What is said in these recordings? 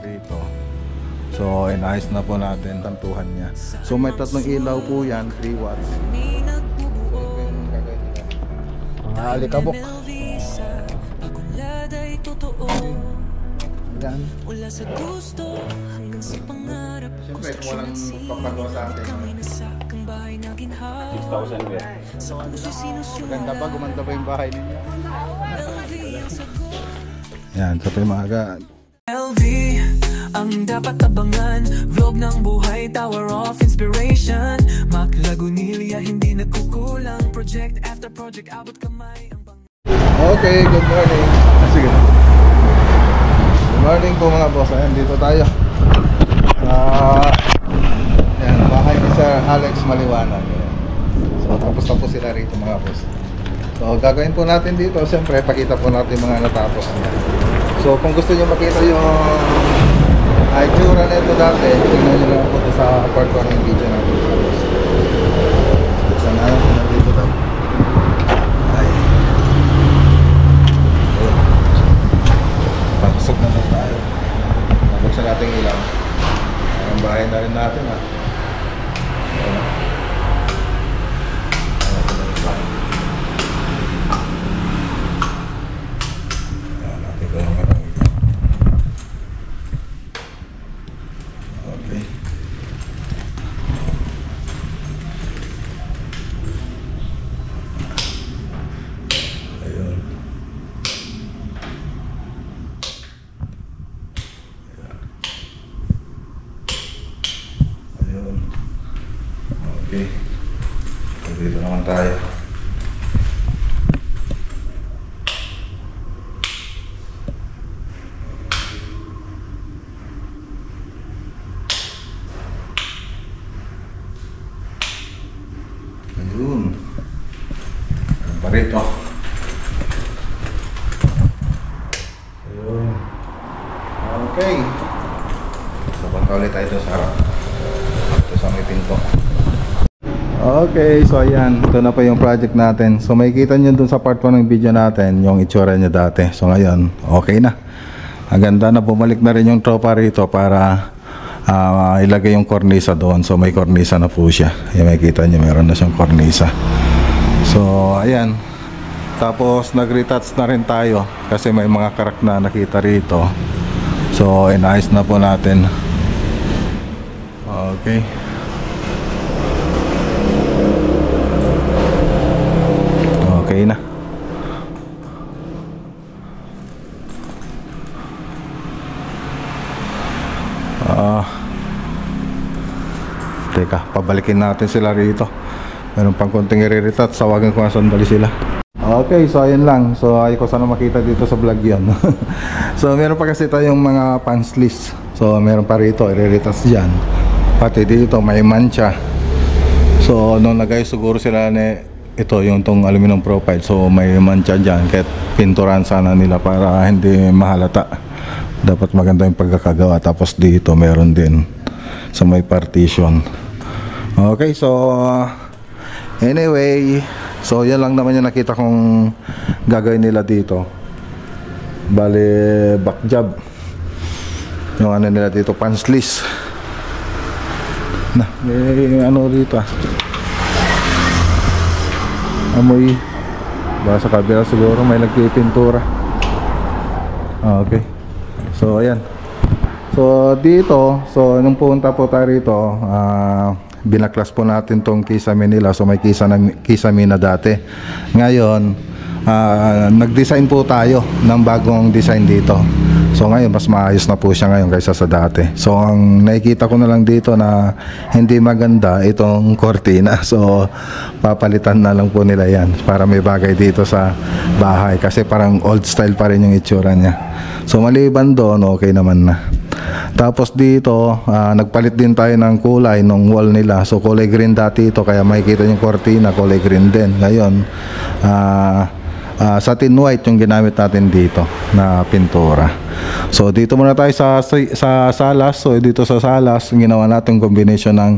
rito. So inayos na po natin kantuhan niya. So may tatlong ilaw po yan, 3 watts. Alikabok. Yan. Wala sa gusto hanggang sa pangarap. Siyempre kung walang papagawa sa atin, 6,000 ba? maganda ba? Gumanda ba yung bahay ninyo? Yan, sa Pimaga. LV ang dapat abangan. Vlog ng buhay, Tower of Inspiration. Mac Lagunilla, hindi nagkukulang. Project after project, abot kamay. Okay, good morning. Sige. Good morning po mga boss. Ayan, dito tayo sa bahay ni Sir Alex Maliwanag. So tapos na po sila rito mga boss. So gagawin po natin dito, siyempre pakita po natin mga natapos niya. So kung gusto nyo makita yung itsura nito dati, tingnan nyo lang po sa part 1 ng video natin mga boss. Saan na dito tayo? Papasok na tayo. Nabuksan natin ilaw. Ang bahay na rin natin ha. Okay. Ayun. Ayun. Okay. So, dito naman tayo. Ayun. Ano pa rito? Ayun. Okay. So, punta ulit tayo sa harap. Ito sa may pinto. Okay, so ayan, ito na po yung project natin. So makikita nyo dun sa part 1 ng video natin yung itsura niya dati. So ngayon, okay na. Ang ganda na, bumalik na rin yung tropa rito para ilagay yung kornisa doon. So may kornisa na po siya. Ayan, makikita nyo, meron na siyang kornisa. So ayan. Tapos nag-retouch na rin tayo kasi may mga crack na nakita rito. So inayos na po natin. Okay. Okay na. Teka, pabalikin natin sila rito. Meron pang konting i-retouch. Sawagan ko nga sandali sila. Okay, so ayun lang. So ay ko sana makita dito sa vlog yun. So meron pa kasi tayong mga pants list. So meron pa rito, i-retouch dyan. Pati dito may mancha. So nung nagay siguro sila ni ito yung tong aluminum profile, so may mancha dyan, kahit pinturan sana nila para hindi mahalata. Dapat maganda yung pagkakagawa. Tapos dito meron din sa may partition. Okay, so anyway, so yan lang naman yung nakita kong gagawin nila dito. Bale back job yung ano nila dito, pants list na may ano dito amoy baka sa kabila siguro may nagpipintura. Okay, so ayan, so dito, so nung punta po tayo rito, binaklas po natin tong kisame nila. So may kisame na dati. Ngayon nag-design po tayo ng bagong design dito. So ngayon mas maayos na po siya ngayon kaysa sa dati. So ang nakikita ko na lang dito na hindi maganda itong kortina. So papalitan na lang po nila yan para may bagay dito sa bahay, kasi parang old style pa rin yung itsura niya. So maliban doon, okay naman na. Tapos dito nagpalit din tayo ng kulay ng wall nila. So kulay green dati ito, kaya makikita yung kortina kulay green din. Ngayon satin white yung ginamit natin dito na pintura. So dito muna tayo sa salas. So dito sa salas, ginawa natin combination ng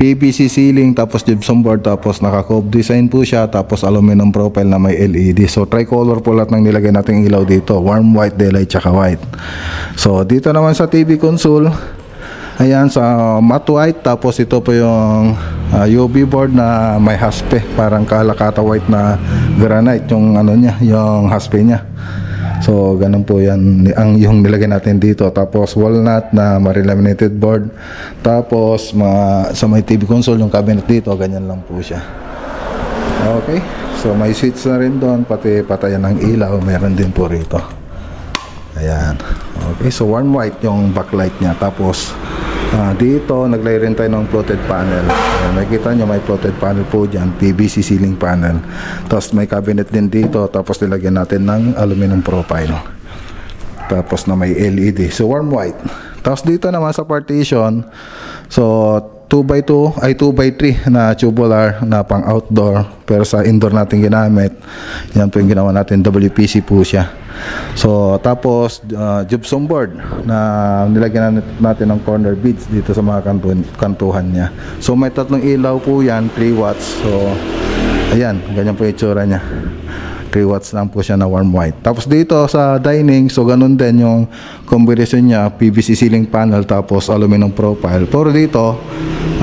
PVC ceiling tapos gypsum board, tapos naka-cove design po siya, tapos aluminum profile na may LED. So tricolor po lahat ng nilagay nating ilaw dito, warm white, daylight, tsaka white. So dito naman sa TV console, ayan, sa matte white, tapos ito po yung UV board na may haspe, parang kalakata white na granite yung ano niya, yung haspe niya. So ganun po yan ang yung nilagay natin dito. Tapos walnut na ma-laminated board, tapos sa may TV console yung cabinet dito, ganyan lang po siya. Okay, so may switch na rin doon, pati patayan ng ilaw meron din po rito. Ayan, okay, so warm white yung backlight niya. Tapos dito naglay rin tayo ng floated panel. Ayan, makikita nyo may floated panel po dyan, PVC ceiling panel. Tapos may cabinet din dito, tapos nilagyan natin ng aluminum profile, tapos na may LED. So warm white. Tapos dito naman sa partition, so 2x2 ay 2x3 na tubular na pang outdoor, pero sa indoor natin ginamit. Yan po yung ginawa natin, WPC po siya. So tapos gypsum board na nilagyan natin ng corner beads dito sa mga kantuhan niya. So may tatlong ilaw po yan, 3 watts. So ayan, ganyan po yung itsura niya, 3 watts lang po siya na warm white. Tapos dito sa dining, so ganun din yung combination niya, PVC ceiling panel tapos aluminum profile. Pero dito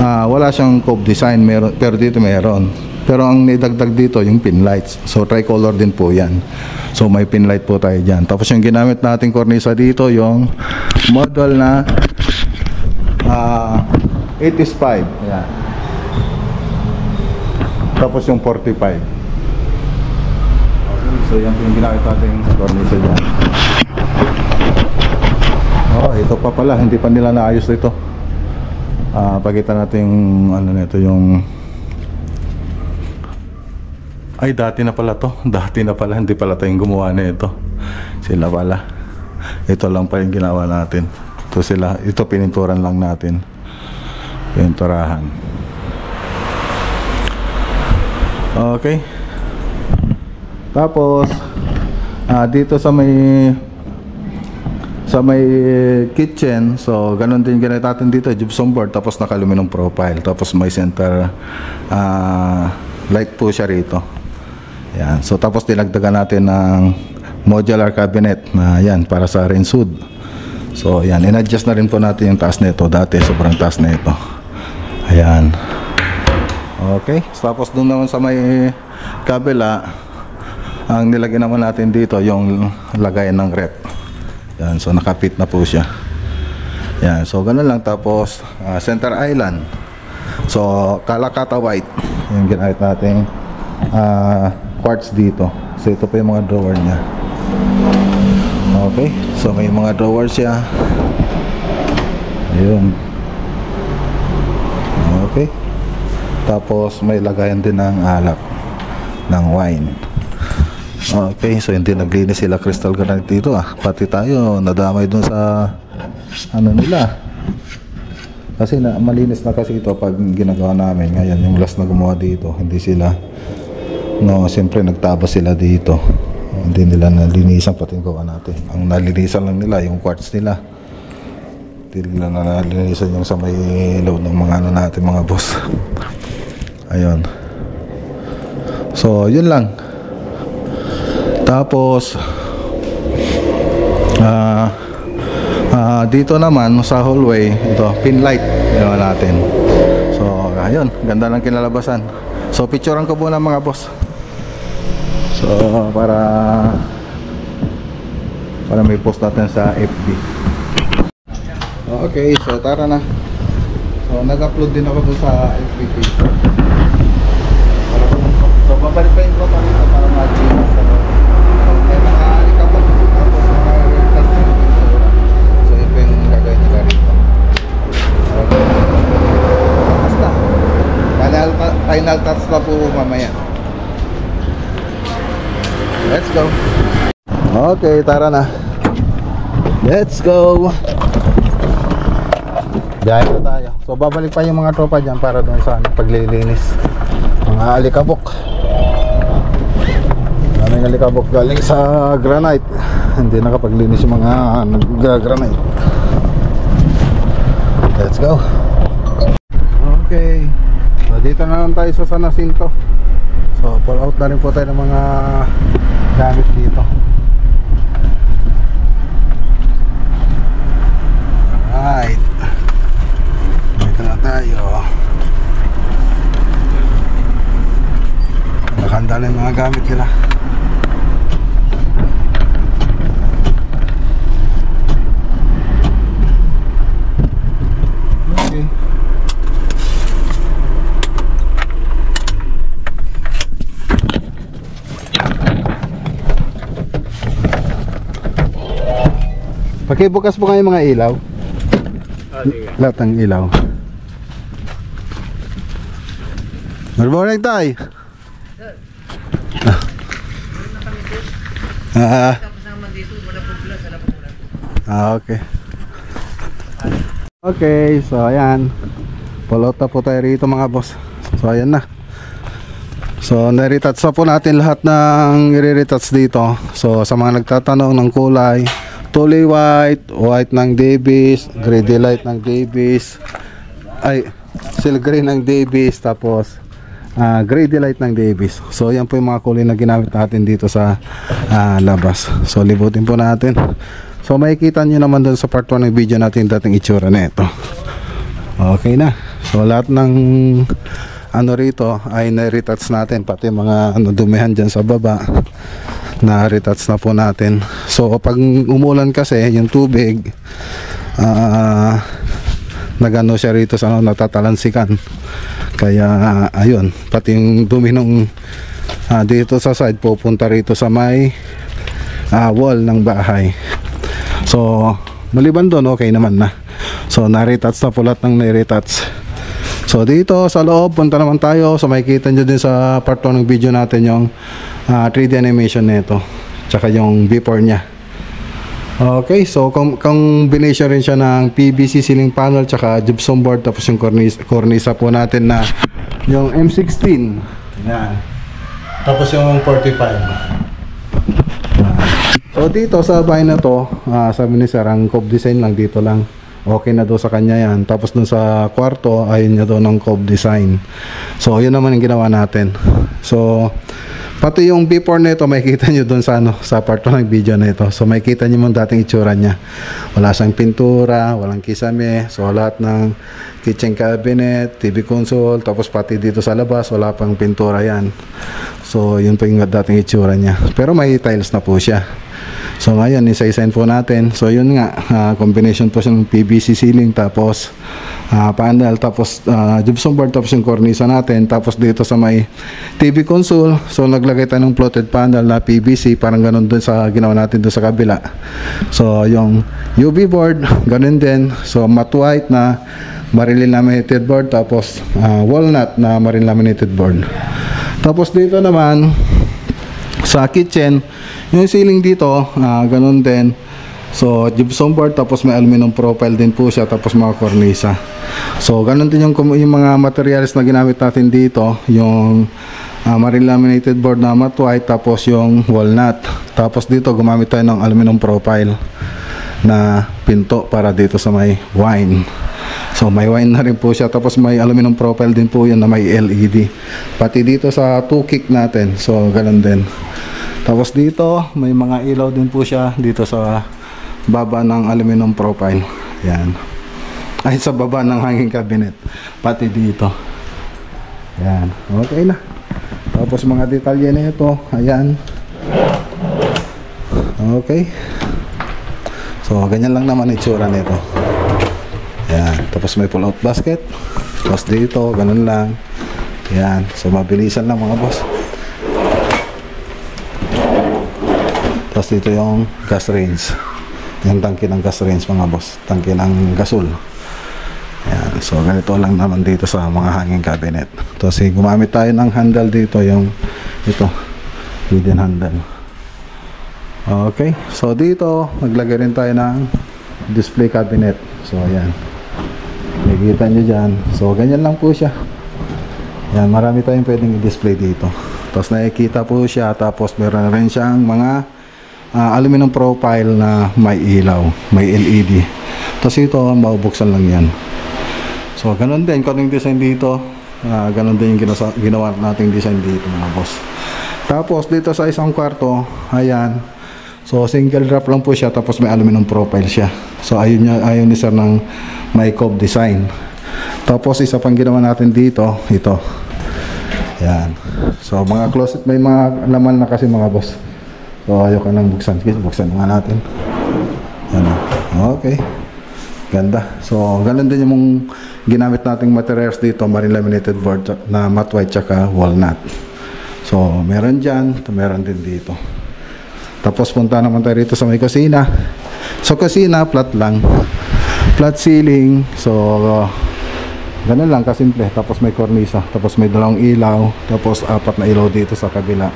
wala siyang cove design, pero dito meron. Pero ang nidagdag dito yung pin lights. So tricolor din po yan. So may pin light po tayo dyan. Tapos yung ginamit nating cornisa dito, yung model na 85. Ayan. Tapos yung 45. Okay, so yan po yung ginamit nating cornisa dyan. Oh, ito pa pala, hindi pa nila naayos ito. Pakita natin ano nito, yung ay dati na pala to. Dati na pala, hindi pala tayong gumawa na ito. Sila pala. Ito lang pa yung ginawa natin. Ito sila, ito pininturan lang natin. Pininturahan. Okay. Tapos dito sa may kitchen, so ganun din ginamit natin dito, gypsum board, tapos naka-aluminum profile, tapos may center light po siya rito. Yan. So tapos dinagdagan natin ng modular cabinet na yan para sa rinse hood. So yan, in-adjust na rin po natin yung taas nito. Dati sobrang taas na ito. Ayan. Okay. Tapos doon naman sa may kabila, ang nilagyan naman natin dito yung lagayan ng rep. Yan. So nakapit na po siya. Yan. So ganun lang. Tapos center island. So kalakata white yung ginamit natin quartz dito. So ito pa yung mga drawer niya. Okay, so may mga drawer siya. Ayun. Okay. Tapos may lagayan din ng alak, ng wine. Okay, so hindi naglinis sila crystal granite dito pati tayo nadamay dun sa ano nila. Kasi malinis na kasi ito pag ginagawa namin. Ngayon yung last na gumawa dito, hindi sila siyempre nagtabas sila dito. Hindi nila nalinisan pati yung gawa natin. Ang nalinisan lang nila yung quartz nila. Hindi nila nalinisan yung sa may load ng mga natin, mga boss. Ayun. So yun lang. Tapos dito naman sa hallway, ito pin light ginawa natin. So ayun, ganda ng kinalabasan. So picturean ko muna mga boss. So para may post natin sa FB. Okay, so tara na. So nag-upload din ako dun sa FB page. So babalik pa yung tropa nito para ma-change. So may mga alikabot tapos mga retas. So ito yung gagawin nila rito. Basta final touch na po mamaya. Let's go. Okay, tara na. Let's go. Diyan na tayo. So babalik pa yung mga tropa dyan para doon sa paglilinis. Mga alikabok. Ano tayong alikabok galing sa granite. Hindi nakapaglinis yung mga nag-granite. Let's go. Okay, so dito na lang tayo sa San Jacinto. So pull out na rin po tayo ng mga gamit dito. Alright, dito na tayo. Nakahanda na yung mga gamit nila. Okay. Pakibukas po kayo mga ilaw. Lahat ng ilaw. Good morning, Tay. Okay. Okay, so ayan. Pull out na po tayo rito mga boss. So ayan na. So nare-retouch na po natin lahat ng i-retouch dito. So sa mga nagtatanong ng kulay, Tulay white, white ng Davis, gray delight ng Davis, ay silk gray ng Davis, tapos gray delight ng Davis. So yan po yung mga kulay na ginamit natin dito sa labas. So libutin po natin. So makikita nyo naman dun sa part 1 ng video natin dating itsura na ito. Okay na. So lahat ng ano rito ay na-retouch natin, pati mga dumihan dyan sa baba na-retouch na po natin. So pag umulan kasi yung tubig nagano siya rito sa natatalansikan, kaya ayun, pati yung dumi nung dito sa side pupunta rito sa may wall ng bahay. So maliban doon okay naman na. So na-retouch na po lahat ng na-retouch. So dito sa loob punta naman tayo. So makikita nyo din sa part 1 ng video natin yung 3D animation nito, tsaka yung before nya. Okay, so combination rin siya ng PVC ceiling panel tsaka gypsum board, tapos yung cornisa po natin na yung M16. Yan. Tapos yung 45. So dito sa bahay na to, sabi ni Sir, ang cove design lang dito lang. Okay na daw sa kanya yan. Tapos dun sa kwarto, ayun niya daw ng cove design. So yun naman yung ginawa natin. So pati yung before nito makikita nyo dun sa sa part 1 ng video na ito. So makikita nyo yung dating itsura niya. Wala siyang pintura, walang kisame. So lahat ng kitchen cabinet, TV console, tapos pati dito sa labas wala pang pintura yan. So yun pa yung dating itsura niya. Pero may tiles na po siya. So ngayon isa-isain po natin. So yun nga, combination po siya ng PVC ceiling, tapos panel, tapos gypsum board, tapos yung cornisa natin, tapos dito sa may TV console, so naglagay tayo ng floated panel na PVC, parang ganun dun sa ginawa natin dun sa kabila. So yung UV board ganun din. So matte white na marine laminated board, tapos walnut na marine laminated board. Tapos dito naman sa kitchen, yung ceiling dito ganun din. So gypsum board, tapos may aluminum profile din po siya, tapos mga cornisa. So ganun din yung mga materials na ginamit natin dito, yung marine laminated board na matte white, tapos yung walnut. Tapos dito gumamit tayo ng aluminum profile na pinto para dito sa may wine. So may wine na rin po siya, tapos may aluminum profile din po yun na may LED. Pati dito sa 2 kick natin, so ganun din. Tapos dito may mga ilaw din po siya dito sa baba ng aluminum profile. Yan. Ay, sa baba ng hanging cabinet. Pati dito. Yan. Okay na. Tapos mga detalye na ito. Ayan. Okay. So ganyan lang naman itsura nito. Yan. Tapos may pull out basket. Tapos dito ganun lang. Yan. So mabilisan lang mga boss. Tapos dito yung gas range, yung tangke ng gas range mga boss, tangke ng gasol. Yan. So ganito lang naman dito sa mga hanging cabinet. Tapos gumamit tayo ng handle dito, yung ito, wooden handle. Okay, so dito naglagay rin tayo ng display cabinet. So ayan, nakikita nyo dyan. So ganyan lang po siya. Yan, marami tayong pwedeng i-display dito. Tapos nakikita po siya, tapos meron rin siyang mga aluminum profile na may ilaw, may LED. Tapos ito, mabubuksan lang yan. So ganun din kung yung design dito, ganun din yung ginawa nating design dito mga boss. Tapos dito sa isang kwarto, ayan, so single drop lang po siya, tapos may aluminum profile siya. So ayun ni sir ng may cove design. Tapos isa pang ginawa natin dito, ito. Yan. So mga closet may mga laman na kasi mga boss. So ayoko nang buksan. Sige, buksan nga natin. Yan. Okay. Ganda. So ganun din yung ginamit nating materials dito, marine laminated board na matte white tsaka walnut. So meron dyan, meron din dito. Tapos punta naman tayo rito sa may kusina. So kusina, flat lang. Flat ceiling. So ganun lang kasimple. Tapos may kornisa, tapos may dalawang ilaw, tapos 4 na ilaw dito sa kabila.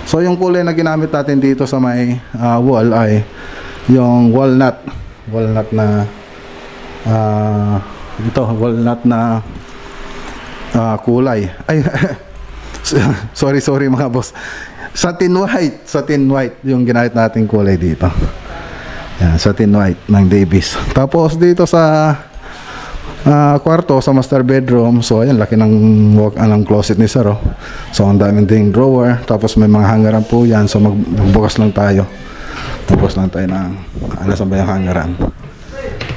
So yung kulay na ginamit natin dito sa may wall ay yung walnut na ito, walnut na kulay. Ay sorry mga boss. Satin white yung ginamit nating kulay dito. Yan, satin white ng Davis. Tapos dito sa kwarto, sa master bedroom, so ayan, laki ng closet ni sir, oh. So ang daming ding drawer, tapos may mga hangaran po yan. So magbukas lang tayo ng saan ba yung hangaran.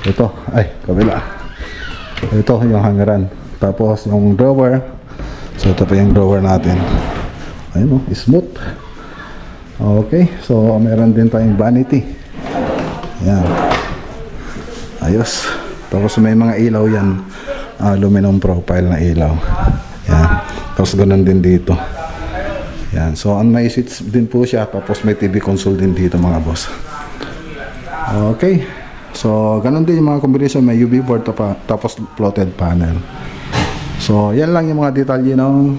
Ito, ay kabila, ito yung hangaran, tapos yung drawer. So ito pa yung drawer natin, ayun, oh, smooth. Okay, so meron din tayong vanity. Yan, ayos. Tapos may mga ilaw yan, aluminum profile na ilaw. Yan. Tapos ganun din dito. Yan. So may seats din po siya. Tapos may TV console din dito mga boss. Okay. So ganun din yung mga combination. May UV board tapos floated panel. So yan lang yung mga detalye ng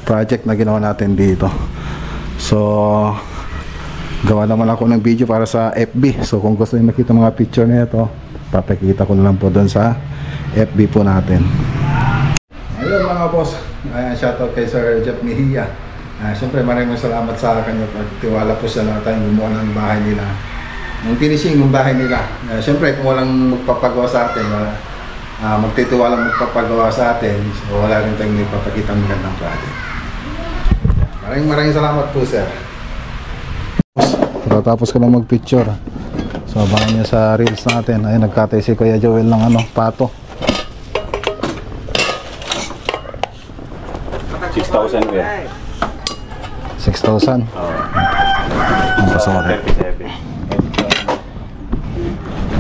project na ginawa natin dito. So gawa naman ako ng video para sa FB. So kung gusto niyo makita mga picture nito, papakita ko na lang po doon sa FB po natin. Ayun mga boss, shoutout kay Sir Jeff Mejia. Siyempre maraming salamat sa kanya, tiwala po siya na tayong gumawa ng bahay nila, ng finishing ng bahay nila. Siyempre kung walang magpapagawa sa atin, magtitiwalang magpapagawa sa atin, so wala rin tayong ipapakita ng magandang project. Maraming salamat po sir. Tapos ko lang magpicture. So abangan niya sa reels natin. Ay, nagkatay si Kuya Joel ng pato. 6,000 kuya. 6,000? Oo. Ang pasok.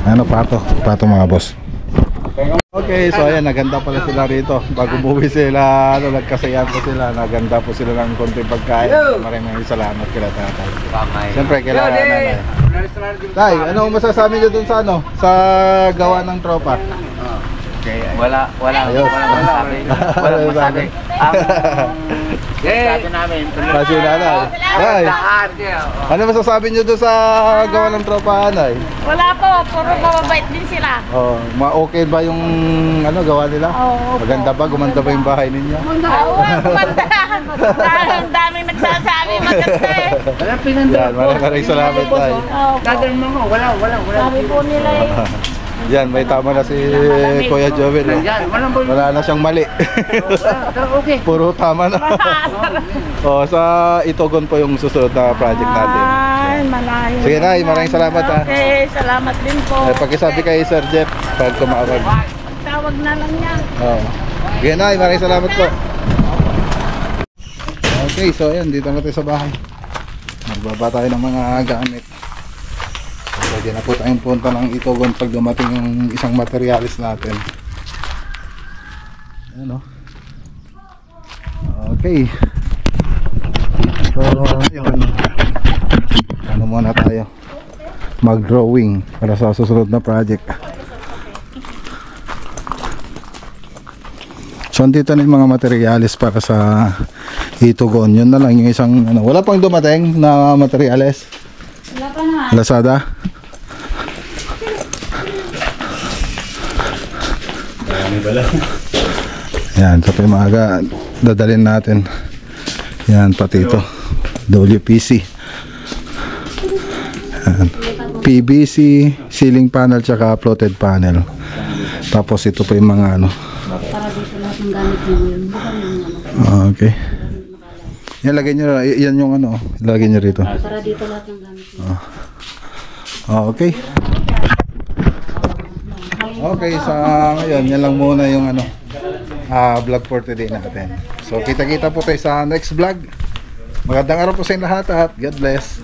37. Pato mga boss. Okay, so ayan, naganda pala sila rito. Bago umuwi sila, nagkasayan po sila. Naganda po sila ng konting pagkain. Maraming salamat kila tatay. Siyempre, kailangan nanay. Tay, ano masasabi niyo dun sa sa gawa ng tropa? Wala masabi. Wala masabi. Sabi namin. Kasi nanay. Tay, ano masasabi niyo dun sa gawa ng tropa, nanay? Wala po, puro mababait din sila. Oh, okay ba yung gawa nila? Oo. Maganda ba? Gumanda ba yung bahay ninyo? Oo, kumanda. Ang daming nagsasabi, maganda eh. Yan, maraming salamat tayo. Wala. Sabi po nila eh. Yan, may tama na si Kuya Joel. Wala na siyang mali. Okay. Puro tama na. Sa Itogon po yung susunod na project natin. Ay, malayo. Sige na, maraming salamat ha. Okay, salamat din po. Pakisabi kay Sir Jeff pag tumawag. Tawag na lang yan. Sige na, maraming salamat po. Okay, so ayan, dito na tayo sa bahay. Magbaba tayo ng mga gamit. Pwede na po tayong punta ng Itogon pag dumating yung isang materialis natin. Ayan o. Okay. So, yun. Ano muna tayo? Mag-drawing para sa susunod na project. So, andito na yung mga materialis para sa Itogon. Yun na lang yung isang, wala pang dumating na materialis. Wala pa na. Lazada. Yan, sa maaga dadalhin natin Yan, pati ito. WPC. Yan. PVC, ceiling panel, tsaka floated panel. Tapos ito pa yung mga ano. Para dito lahat ng gamit mo yun. Bukan yung ano. Okay. Yan, lagay nyo, yan yung ano, lagay nyo rito. Para dito lahat ng gamit mo. Okay. Okay, sa ngayon, yan lang muna yung ano, vlog for today natin. So, kita-kita po tayo sa next vlog. Magandang araw po sa inyo lahat at God bless.